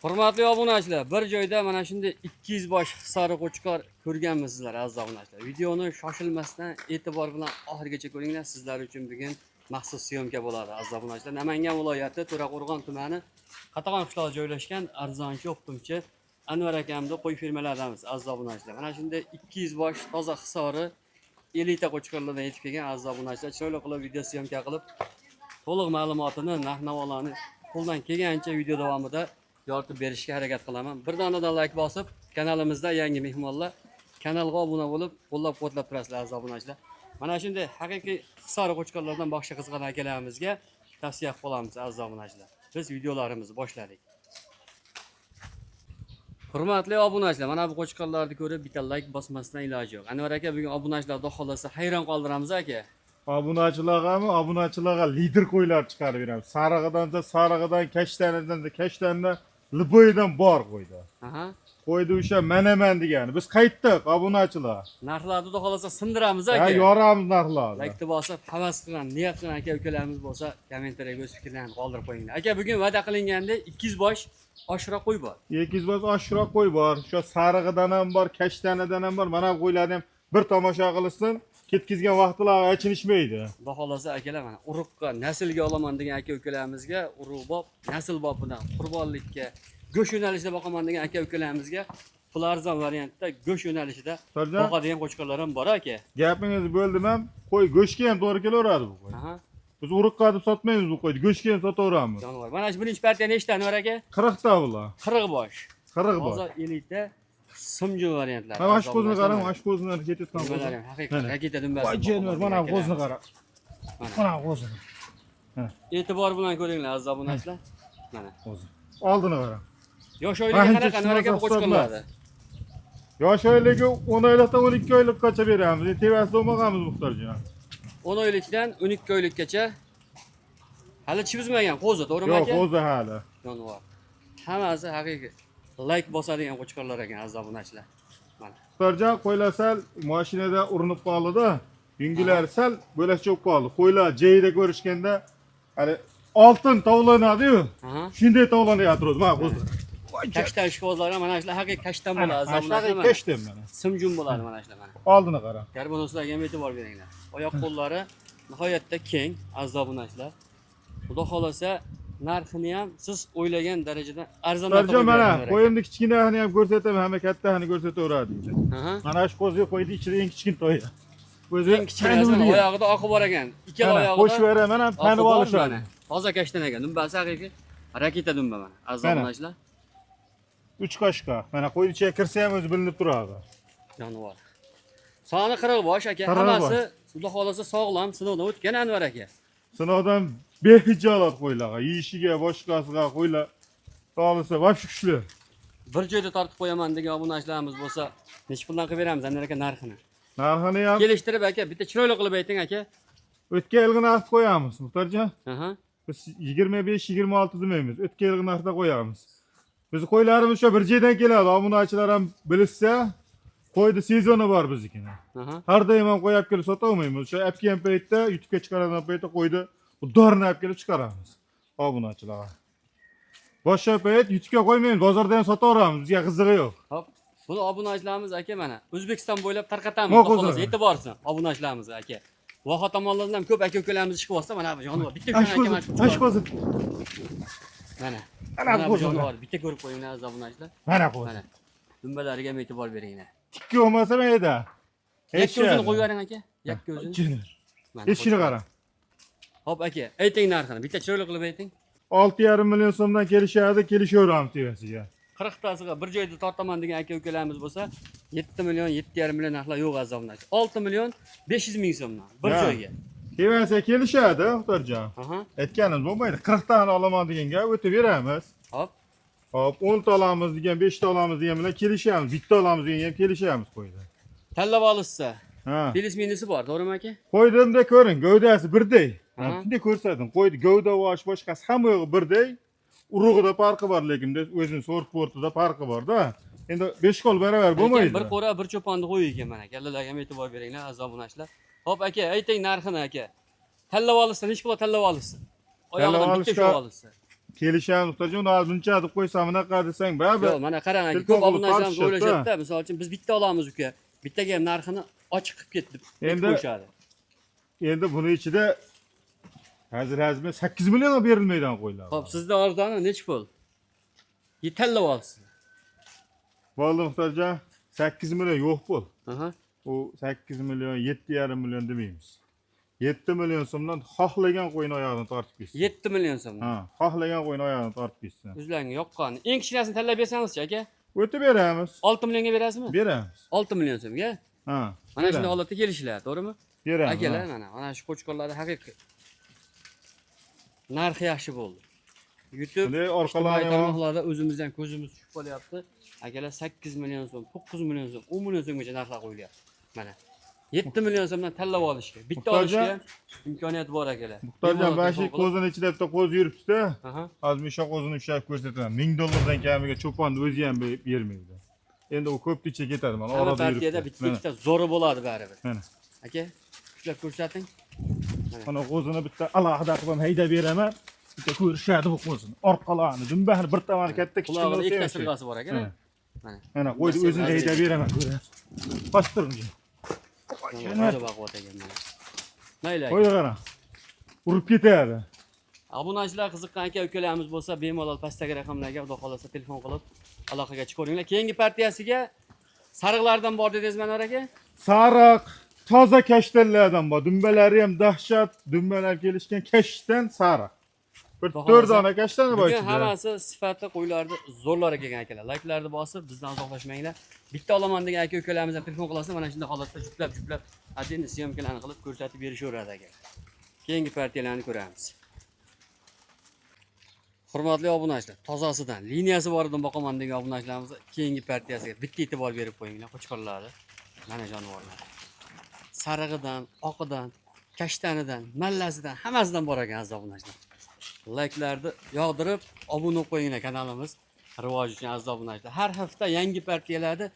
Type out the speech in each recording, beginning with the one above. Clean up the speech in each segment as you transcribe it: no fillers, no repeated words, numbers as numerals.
Hurmatli obunachilar, bir joyda mana shunday 200 bosh sariq qo'chqor ko'rganmisizlar aziz obunachilar. Videoni shoshilmasdan e'tibor bilan oxirigacha ko'ringlar. Sizlar uchun bugun maxsus syomka bo'ladi aziz obunachilar. Namangan viloyati To'raqo'rg'on tumani Qatag'on qishlog'ida joylashgan arzonchi o'qituvchi Anvar akamning qo'y fermalaridamiz aziz obunachilar. Mana shunday 200 bosh toza hisori elita qo'chqorlardan yetib kelgan aziz obunachilar. Chiroyli qilib video syomka qilib to'liq ma'lumotini, narx-navolarni qo'ldan kelgancha video davomida yoritib berishga harakat qilaman. Bir donadan like bosib, kanalimizda yangi mehmonlar kanalga obuna bo'lib, qo'llab-quvvatlab turasizlar aziz obunachilar. Mana shunday haqiqiy hisori qo'chqorlardan boshqa qiziqgan akalarimizga tavsiya qilib qolamiz aziz obunachilar. Biz videolarimizni boshladik. Hurmatli obunachilar, mana bu qo'chqorlarni ko'rib bitta like bosmasdan iloji yo'q. Anvar aka bugun obunachilarni xohlasa hayron qoldiramiz aka. Obunachilarga lider qo'ylar chiqarib beramiz. Sarig'idan, kashtandan, liboydan bor qo'ydi. Aha. Qo'ydi o'sha manaman degani. Biz qaytdik obunachilar. Narxlarni xudo xolasa sindiramiz aka. Ha, yoramiz narxlarni. Like bosib, havas qilgan, niyat qilgan aka ukalarimiz bo'lsa, kommentariyaga o'z fikrlarini qoldirib qo'yinglar. Aka bugun va'da qilinganda 200 bosh oshroq qo'y bor. 200 bosh oshroq qo'y bor. O'sha sarig'idan ham bor, kashtanidan ham bor. Mana bu qo'ylarni ham bir tomosha qilsin. Ketkizgan vaqtlar achinishmaydi. Xudo xolasa akalar mana urug'ga, naslga olaman degan aka ukalarimizga, urug' bob, nasl bobidan qurbonlikka, go'sht yo'nalishida boqaman degan aka ukalarimizga pul arzon variantda go'sht yo'nalishida boqadigan qo'chqorlar ham bor aka. Gapingizni bo'ldim ham, qo'y go'shtga ham to'g'ri kelaveradi bu qo'y. Aha. Biz urug'qa deb sotmaymiz bu qo'yni, go'shtga ham sotaveramiz. Jonivor. Mana shu birinchi partiya nechta Anvar aka? 40 ta bular. 40 bosh. 40 bosh. Hozir elita simjon variantlar. Mana shu qo'zni qarang, mana shu qo'zni ketayotgan qo'zni. Nimalar ham haqiqiy raketa dumbasi. Voy jenvar, mana bu qo'zni qara. Mana bu qo'zni. E'tibor bilan ko'ringlar aziz obunachilar. Mana qo'zni. Oldini qarang. yosh oyligi qanaqa Anvar aka bu qo'chqorlardi? Yosh oyligi 10 oylikdan 12 oylikgacha beramiz. Tevasida olmaganmiz muxtorjon. 10 oylikdan 12 oylikgacha hali chizmagan qo'zi, to'g'rimi aka? Yo'q, qo'zi hali. Jonivor. Hammasi haqiqiy like bosadigan qo'chqorlar ekan aziz obunachilar. Mana. Muxtorjon qo'ylar sal mashinada urinib qoldi-da, yungilari sal bo'lakcha bo'lib qoldi. Qo'ylar joyida ko'rishganda hali oltin tovlanadi-yu. Shunday tovlanayotdi mana qo'zi. Kashtan ishqibozlar mana shular haqiqiy kashtan bo'ladi aziz obunachilar. Kashtan mana. Simjun bo'ladi mana shular mana. Oldini qarang. Karbonoslarga ham e'tibor beringlar. Oyoq qo'llari nihoyatda keng aziz obunachilar. Xudo xolasa narxini ham siz o'ylagan darajada arzonroq qilib mana qo'yimni kichkinasini ham ko'rsataman, hamma kattasini ko'rsataveradi. Mana shu qo'ziga qo'ydi ichida eng kichkin to'yi. O'zi eng kichkinasi oyog'ida oqi bor ekan. Ikkala oyog'ida. Qo'shib beraman ham tanib olishadi. Toza kashtan ekan. Dumbasi haqiqiy raketa dumba mana. Aziz obunachilar. 3 qashqa. Mana qo'yni ichiga kirsa ham o'zi bilinib turadi. Jonivor. Soni 40 bosh aka. Hammasi xudo xolasa sog'lom, sinovdan o'tgan Anvar aka. Sinovdan behijolat qo'ylarga, yeyishiga, boshqasiga qo'ylar sog'lasa vosh kuchli. Bir joyda tortib qo'yaman degan obunachilarimiz bo'lsa, nech puldan qilib beramiz Anvar aka narxini? Narxini ham kelishtirib aka, bitta chiroyli qilib ayting aka. O'tgan yilgi narxni qo'yamiz, Muxtorjon. Aha. Biz 25-26 demaymiz, o'tgan yilgi narxda qo'yamiz. Biz qo'ylarimiz shu bir joydan keladi, obunachilar ham bilsa, qo'ydi sezoni bor biznikini. Har doim ham qo'yib kelib sota olmaymiz. O'sha apgan paytda, YouTube'ga chiqaradigan paytda qo'ydi, dorini olib kelib chiqaramiz obunachilarga. Boshqa payt YouTube'ga qo'ymaymiz, bozorda ham sotaveramiz, bizga qizig'i yo'q. Hop. Buni obunachilarimiz aka mana O'zbekiston bo'ylab tarqatamiz. Xolos e'tiborsin obunachilarimiz aka. Voha tomonlardan ham ko'p aka ukalarimiz chiqib olsa mana bu jonivor bitta ko'rgan aka mana shu. Qo'zi. Mana bu jonivor bitta ko'rib qo'yinglar aziz obunachilar. Mana qo'zi. Mana. Dumbalariga ham e'tibor beringlar. Tikka olmasa mayda. Yakka o'zini qo'yib bering aka. Yakka o'zini. Eshikni qarang. Hop aka, ayting narxini. Bitta chiroyli qilib ayting. 6,5 million so'mdan kelishadi, kelishaveramiz tevasiga. 40 tasiga bir joyda tortaman degan aka ukalarimiz bo'lsa, 7 million, 7,5 million narxlar yo'q aziz obunachilar. 6 million 500 ming so'mdan bir joyga. Tevasiga kelishadi, Muxtorjon. Aytganim bo'lmaydi. 40 tani olaman deganga o'tib beramiz. Hop. Hop, 10 ta olamiz degan, 5 ta olamiz degan bilan kelishamiz. Bitta olamiz degan ham kelishamiz qo'ydi. Tanlab olishsa, plyus minusi bor, to'g'rimi aka? Qo'ydimda ko'ring, gavdasi birday. Shunday ko'rsadim. Qo'ydi gavda vosh boshqasi hamma yo'g'i birday. Urug'ida farqi bor, lekin o'zining sort-portida farqi bor-da. Endi 5 qo'l baravar bo'lmaydi. Bir qo'ra, bir cho'ponni qo'y ekan mana. Kallalarga ham e'tibor beringlar aziz obunachilar. Hop aka, ayting narxini aka. Tanlab olishsa, nech pul tanlab olishsa? Oyog'idan bitta shu olishsa. kelishamiz muhtojum. Uni buncha deb qo'ysam anaqa desang, baribir. Yo'q, mana qarang aka, Telefon ko'p qilib obunachilarimiz tortishadi-da. o'ylashadi-da, misol uchun biz bitta olamiz uka. Bittaga ham narxini ochiq qilib ketdi deb Endi- qo'yishadi. Endi buni ichida hozir 8 millionga berilmaydigan qo'ylar. Xo'p, sizda arzoni necha pul? Yetallab olsiz. Bo'ldi muhtojum. 8 million yo'q pul. Aha. U 8 million, 7,5 million demaymiz. 7 million so'mdan xohlagan qo'yni oyog'idan tortib ketsin. 7 million so'm. Ha, xohlagan qo'yni oyog'idan tortib ketsin. O'zlaringga yoqqani. Eng kichkinasini tanlab bersangiz-chi aka? O'tib beramiz. 6 millionga berasizmi? Beramiz. 6 million so'mga. Ha. Mana shunday holatda kelishlar, to'g'rimi? beramiz. Akalar mana shu qo'chqorlarda haqiqiy narxi yaxshi bo'ldi. YouTube Bunday ijtimoiy orqalarni tarmoqlarda o'zimizdan ko'zimiz tushib qolyapti. Akalar 8 million so'm, 9 million so'm, 10 million so'mgacha narxlar qo'yilyapti. Mana 7 million so'mdan tanlab olishga, bitta olishga ham imkoniyat bor akalar. Muhtojam bashi qo'zini ichida bitta qo'z yuribdi-da. Aha. Hozir o'sha qo'zini ushlab ko'rsataman. 1000 dollardan kamiga cho'ponni o'zi ham bermaydi. Endi u ko'p ichga ketadi mana Hamma orada partiyada yuribdi. bitta ikkita zo'ri bo'ladi baribir. Mana. Aka, ushlab ko'rsating. Mana qo'zini bitta alohida qilib ham haydab beraman. Bitta ko'rishadi bu qo'zini. Orqalarini, dumbani bir tomoni katta kichkina Qulog'ida ikkita bo'lsa. sirg'asi bor aka. Mana. Mana. Mana qo'yni o'zini haydab beraman. Bostirib. Mana baqvat ekan mana. Mayli aka. Qo'yni qara. Urib ketadi. Obunachilar qiziqqan aka ukalarimiz bo'lsa bemalol pastdagi raqamlarga xudo xolasa telefon qilib aloqaga chiqaveringlar. Keyingi partiyasiga sariqlardan bor dedingiz mana aka? Sariq, toza kashtanlardan bor. Dumbalari ham dahshat, dumbalar kelishgan kashtan sariq. Bir 4 dona kashtani bor Bugun ichida. hammasi sifatli qo'ylarni zo'rlari kelgan akalar. Like'larni bosib, bizdan uzoqlashmanglar. Bitta olaman degan aka ukalarimizdan telefon qilasiz, mana shunday holatda juplab atini syomkalarni qilib ko'rsatib berishaveradi aka. Keyingi partiyalarni ko'ramiz. Hurmatli obunachilar, tozasidan, liniyasi boridan boqaman degan obunachilarimiz keyingi partiyasiga bitta e'tibor berib qo'yinglar, qo'chqorlarni. Mana jonivorlar. Sarig'idan, oqidan, kashtanidan, mallasidan, hammasidan bor ekan aziz obunachilar. Like'larni yog'dirib, obuna qo'yinglar kanalimiz rivoj uchun aziz obunachilar. Har hafta yangi partiyalarni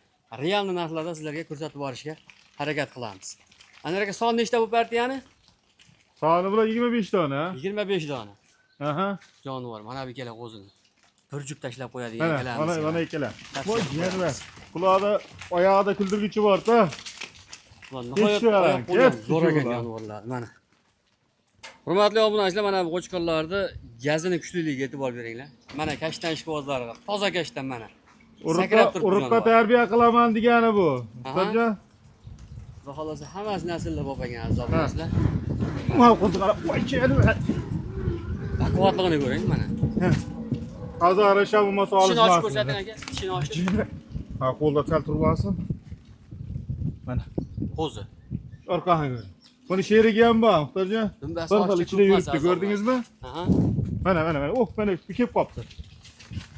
real narxlarda sizlarga ko'rsatib borishga harakat qilamiz. Ana aka son nechta bu partiyani? Soni bilan 25 dona. 25 dona. Aha. Jonivor, mana bu ikkala qo'zini. Bir jup tashlab qo'yadigan Mana, akalarimiz. mana ikkala. Voy, yerlar. Quloqda, oyog'ida kuldirgichi bor-da. Nihoyat zo'r ekan jonivorlar. Mana. Hurmatli obunachilar, mana bu qo'chqorlarni gazini kuchliligiga e'tibor beringlar. Mana kashtan ishqibozlari, toza kashtan mana. Urug'qa tarbiya qilaman degani bu. Muhtojam. Xudo xolasa hammasi nasllar bo'lib ekan aziz obunachilar. Mana qo'zni qarab, voy, yerlar. Baquvvatligini ko'ring mana. Hozir arasha bo'lmasa Ishini ochib olishmasin. ko'rsating aka, ishini ochib. Ha, qo'lda sal turib olsin. Mana. Qo'zi. Orqaga ko'ring. Buni sherigi ham bor, muhtojam. Dumbasi Bir xil ochib ichida yuribdi, turibmas, ko'rdingizmi? Aha. Mana. Oh, mana kelib qopti.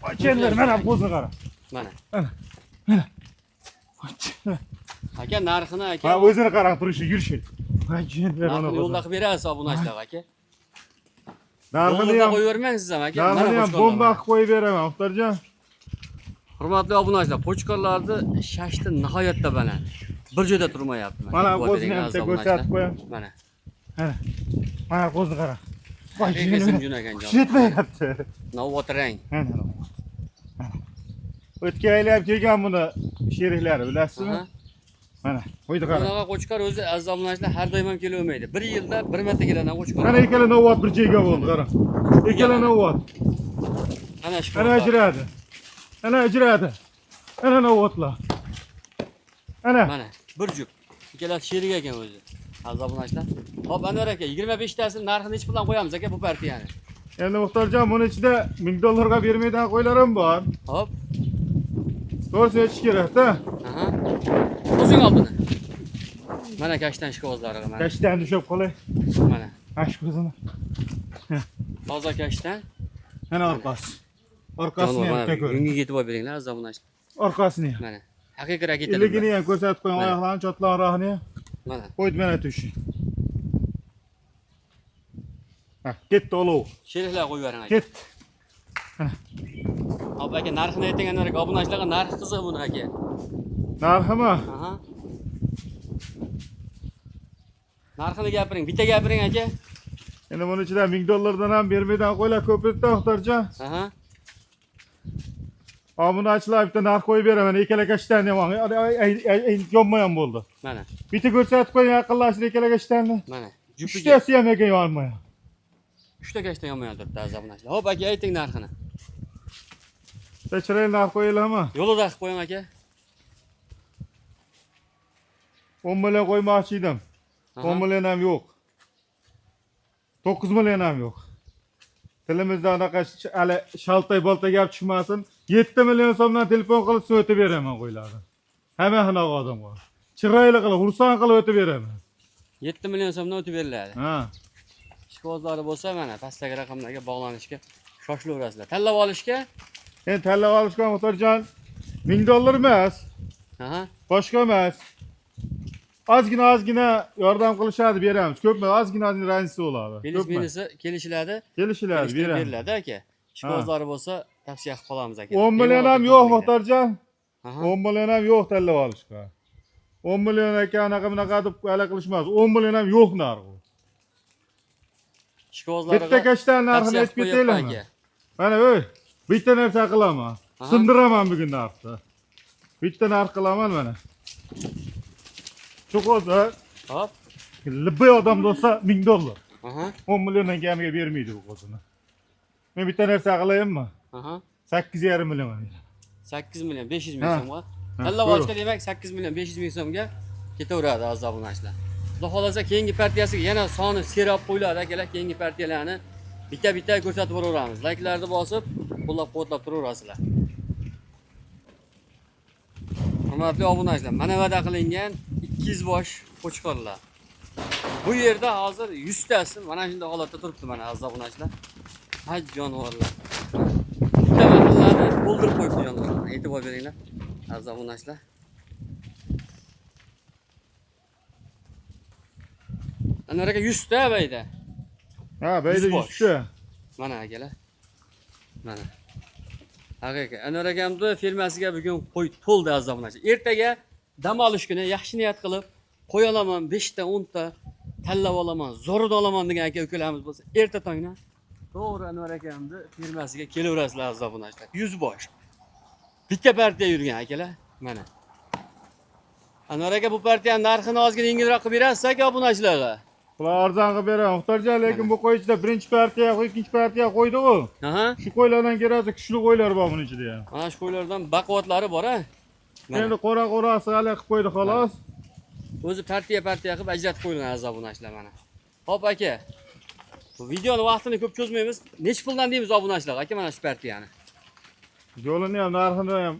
Qo'ylar, mana qo'zni qara. Mana. Mana. Aka narxini aka. Ha, o'zini qarab turishi, yurishi. Qo'ylar, mana Yo'lda qilib berasiz obunachilar aka. narxini Yo'lda ham qo'yavermang siz ham aka. narxini ham bomba qilib qo'yib beraman, muhtojam. Hurmatli obunachilar, qo'chqorlarni shashti nihoyatda baland. Bir joyda turmayapti. Mana qo'zni ham ko'rsatib qo'yam. Mana. Mana qo'zni qara. Haqiqatdan junagan jon. Ketmayapti. Navbat rang. Mana. O'tgan yil ham kelgan buni sheriklari, bilasizmi? Aha. Mana, qo'ydi qara. Bunaqa qo'chqor o'zi aziz obunachilar har doim ham kelavermaydi. Bir yilda bir marta keladi qo'chqor. Mana ikkala novvat bir joyga bo'ldi, qara. Ikkala novvat. Ana shu. Ana ajradi. Ana ajradi. Ana novvatlar. Ana. Mana bir jup. Ikkalasi sherik ekan o'zi. Aziz obunachilar. Hop, Anvar aka, 25 tasini narxini nech puldan qo'yamiz aka bu partiyani? Endi muhtojam, buni ichida 1000 dollarga bermaydigan qo'ylar ham bor. Hop. To'g'risi aytish kerak-da. Aha. O'zing ol buni. Mana kashtan ishqibozlari mana. Kashtan tushib qolay. Mana. Ash ko'zini. Toza kashtan. Mana orqasi. Orqasini ham ko'ring. Bunga e'tibor beringlar aziz obunachilar. Orqasini ham. Mana. Haqiqiy raketa. Iligini ham ko'rsatib qo'ying, oyoqlarini, chotlarini ham. Mana. Qo'ydi mana tushi. Ha, ketdi olov. Sheriklar qo'yib bering aka. Ketdi. Hop aka, narxini ayting Anvar aka. Obunachilarga narxi qiziq buni aka. Narximi? Aha. Narxini gapiring. Bitta gapiring aka. Endi bunun ichidan $1000 ham bermaydan qo'ylar ko'pirtdi muhtarjon. Aha. Obunachilar bitta narx qo'yib beraman. Ikkala kashtanni ham yonmayan bo'ldi. Mana. Bitta ko'rsatib qo'ying yaqinlashtir ikkala kashtanni. Mana. Jupiga. Uchtasi ham ekan yonmayan. 3 ta kashtan yonmayan turibdi aziz obunachilar. Hop aka ayting narxini. Chiroyli narx qo'yilarmi? Yo'lida qilib qo'ying aka. 10 million qo'ymoqchi edim. Aha. 10 million ham yo'q. 9 million ham yo'q. Tilimizda anaqa hali shaltay bolta gap chiqmasin. 7 million so'mdan telefon qilib o'tib beraman qo'ylarni. Hamma xanaqa odamga. Chiroyli qilib, xursand qilib o'tib beraman. 7 million so'mdan o'tib beriladi. Ha. Ishqibozlari bo'lsa mana pastdagi raqamlarga bog'lanishga shoshilaverasizlar. Tanlab olishga. Endi tanlab olishga muhtarjon $1000 emas, Aha. boshqa emas. Ozgina yordam qilishadi beramiz. Ko'pmi? Ozgina razisi bo'ladi. Minus kelishiladi. Kelishiladi, beramiz. Beriladi aka. Ishqibozlari bo'lsa tavsiya qilib qolamiz aka. 10 million ham yo'q muhtarjon. Aha. 10 million ham yo'q tanlab olishga. 10 million aka anaqa bunaqa deb hali qilishmas. 10 million ham yo'q narxi. Ishqibozlariga Bitta kashtan narxini aytib ketaylikmi? Mana o'y, bitta narsa qilaman. Sindiraman bugun narxni. Bitta narx qilaman mana. Cho'qoza, Hop. libbi odam bo'lsa $1000. Aha. 10 milliondan kamiga bermaydi bu qozini. Men bitta narsa qilayinmi? Aha. 8,5 million. 8 million 500 ming so'mga. Ha, Tanlab buyurun. olishga demak 8 million 500 ming so'mga ketaveradi aziz obunachilar. Xudo xolasa keyingi partiyasiga yana soni serab qo'yiladi akalar. Keyingi partiyalarni bitta ko'rsatib boraveramiz. Layklarni bosib, qo'llab-quvvatlab turaverasizlar. Hurmatli obunachilar, mana va'da qilingan 200 bosh qo'chqorlar. Bu yerda hozir 100 tasi mana shunday holatda turibdi mana aziz obunachilar. Haj jonivorlar. Bitta mahallani o'ldirib qo'yibdi jonivorlar. E'tibor beringlar aziz obunachilar. Anaraga 100 ta bayda. Ha, bayda 100 ta. Mana akalar. Mana. Haqiqat. Anvar akamni firmasiga bugun qo'y to'ldi aziz obunachilar. Ertaga dam olish kuni yaxshi niyat qilib qo'y olaman 5 ta 10 ta tanlab olaman, zo'rida olaman degan aka ukalarimiz bo'lsa, erta tongdan to'g'ri Anvar akamni firmasiga kelaverasizlar aziz obunachilar. 100 bosh. Bitta partiya yurgan akalar. Mana. Anvar aka bu partiya narxini ozgina yengilroq qilib berasiz aka obunachilarga. Bular arzon qilib beraman. Muhtarjon, lekin bu qo'y ichida birinchi partiya, ikkinchi partiya qo'ydi-ku. Aha. Shu qo'ylardan kelasa kuchli qo'ylar bor buning ichida ham. Mana shu qo'ylardan baquvvatlari bor-a. Endi qora-qorasi hali qilib qo'ydi xolos. O'zi partiya qilib ajratib qo'yilgan aziz obunachilar mana. Hop aka. Bu videoni vaqtini ko'p cho'zmaymiz. Nech puldan deymiz obunachilar aka mana shu partiyani. Yo'lini ham, narxini ham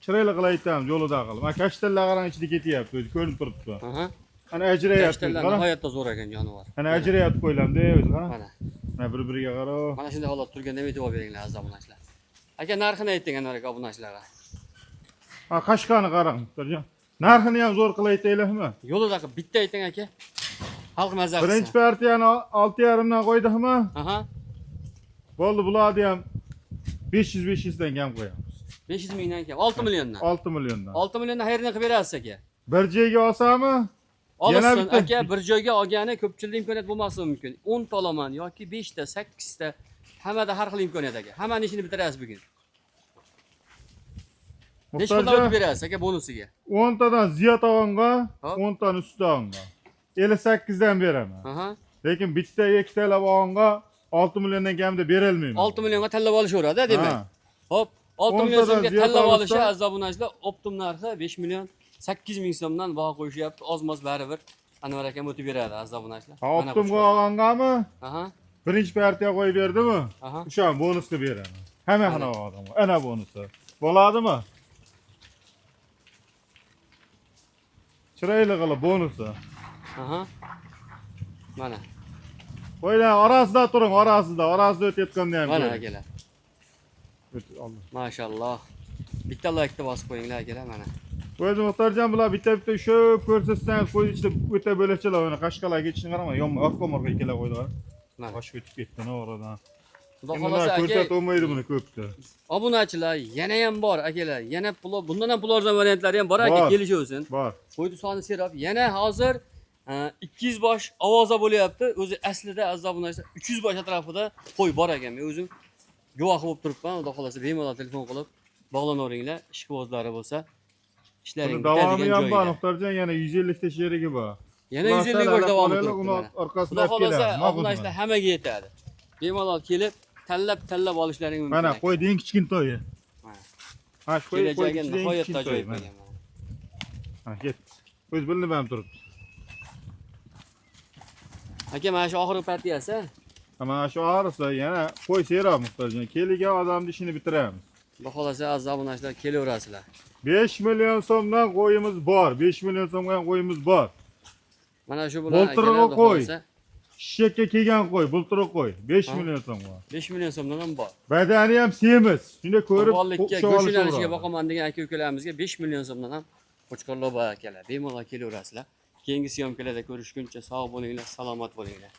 chiroyli qilib aytamiz, yo'lida qilib. Mana kashtanlar qarang ichida ketyapti, o'zi ko'rinib turibdi. Aha. Ana ajrayapti. Kashtanlar nihoyatda zo'r ekan jonivor. Ana ajrayapti qo'ylamda o'zi qara. Mana. Mana bir-biriga qara. Mana shunday holat turganda e'tibor beringlar aziz obunachilar. Aka narxini ayting Anvar aka obunachilarga. Ha, qashqani qarang, muhtarjon. Narxini ham zo'r qilib aytaylikmi? Yo'lida qilib bitta ayting aka. Xalq mazza qilsin. Birinchi partiyani 6,5 dan qo'ydikmi? Aha. Bo'ldi, bularni ham 500 dan kam qo'yamiz. 500 mingdan kam 6 milliondan. 6 milliondan. 6 milliondan xayrini qilib berasiz aka. Bir joyga olsami? Olsin aka, bir joyga olgani ko'pchilik imkoniyat bo'lmasi mumkin. 10 ta olaman yoki 5 ta, 8 ta, hammada har xil imkoniyat aka. Hammaning ishini bitirasiz bugun. Necha puldan o'tib berasiz aka bonusiga? 10 tadan ziyod olganga, Hop. 10 tani ustida olganga 58 dan beraman. Aha. Lekin bitta ikkitalab olganga 6 milliondan kamida berolmayman. 6 millionga tanlab olishaveradi, demak. Ha. Hop, 6 10 million tadan so'mga ziyod tanlab olsa- olishi aziz obunachilar, optim narxi 5 million 8 ming so'mdan baho qo'yishyapti. Ozmoz baribir Anvar akam o'tib beradi aziz obunachilar. Ha, optimga olgangami? Aha. Birinchi partiya qo'yib berdimi? Aha. O'sha bonusga beraman. Hamma xanaqa odamga. Ana bonusi. Bo'ladimi? Chiroyli qilib bonusi. Aha. Mana. Qo'ylar orasida turing, orasida o'tayotganda ham. Mana ko'ring. akalar. Allah. Mashalloh. Bitta like bosib qo'yinglar akalar mana. O'zi muhtarjon bular bitta shu ko'rsatsangiz qo'y ichida o'ta bo'lakchalar, mana qashqalarga ketishini qarama, yonma oqkomorga ikkala qo'ydilar. Mana. Qosh o'tib ketdi, o'radan. Xudo Bular xolasa aka, ko'rsatib olmaydi buni ko'pda. obunachilar yana ham bor akalar. Yana bundan ham pul arzon variantlari ham bor aka, Bor. kelishaversin. Bor. Qo'ydi soni serab. Yana hozir 200 bosh ovoza bo'lyapti. O'zi aslida aziz obunachilar 300 bosh atrofida qo'y bor ekan. Men o'zim guvoh bo'lib turibman. Xudo xolasa bemalol telefon qilib bog'lanaveringlar. Ishqibozlari bo'lsa, ishlaring Davomi bitadigan ham bor, joyda. Muxtorjon, yana 150 ta sherigi bor. Yana 150 bosh davom Uni ettiribdi. orqasidan Xudo xolasa keladi. obunachilar hammaga yetadi. Bemalol kelib, tanlab olishlaring mumkin. Mana qo'ydi eng kichkintoyi. Ha, shu qo'y Kelajagiga ichida eng nihoyatda kichkintoyi. ajoyib bo'lgan. Ha, ket. O'z bilinib ham turibdi. Aka, mana shu oxirgi partiyasi. Mana shu orasi yana qo'y seroq Muxtorjon. Keligan odamning ishini bitiramiz. Xudo xolasa aziz obunachilar kelaverasizlar. 5 million so'mdan qo'yimiz bor. 5 million so'mdan qo'yimiz bor. Mana shu bilan Bulturg'i akalar qo'y. xohlasa Shishakka kelgan qo'y, bulturi qo'y. 5 million so'm bor. 5 million so'mdan ham bor. Badani ham semiz. Shunda ko'rib Qurbonlikka, go'sht yo'nalishiga boqaman degan aka-ukalarimizga 5 million so'mdan ham qo'chqorlar bor akalar. Bemalol kelaverasizlar. Keyingi syomkalarda ko'rishguncha sog' bo'linglar, salomat bo'linglar.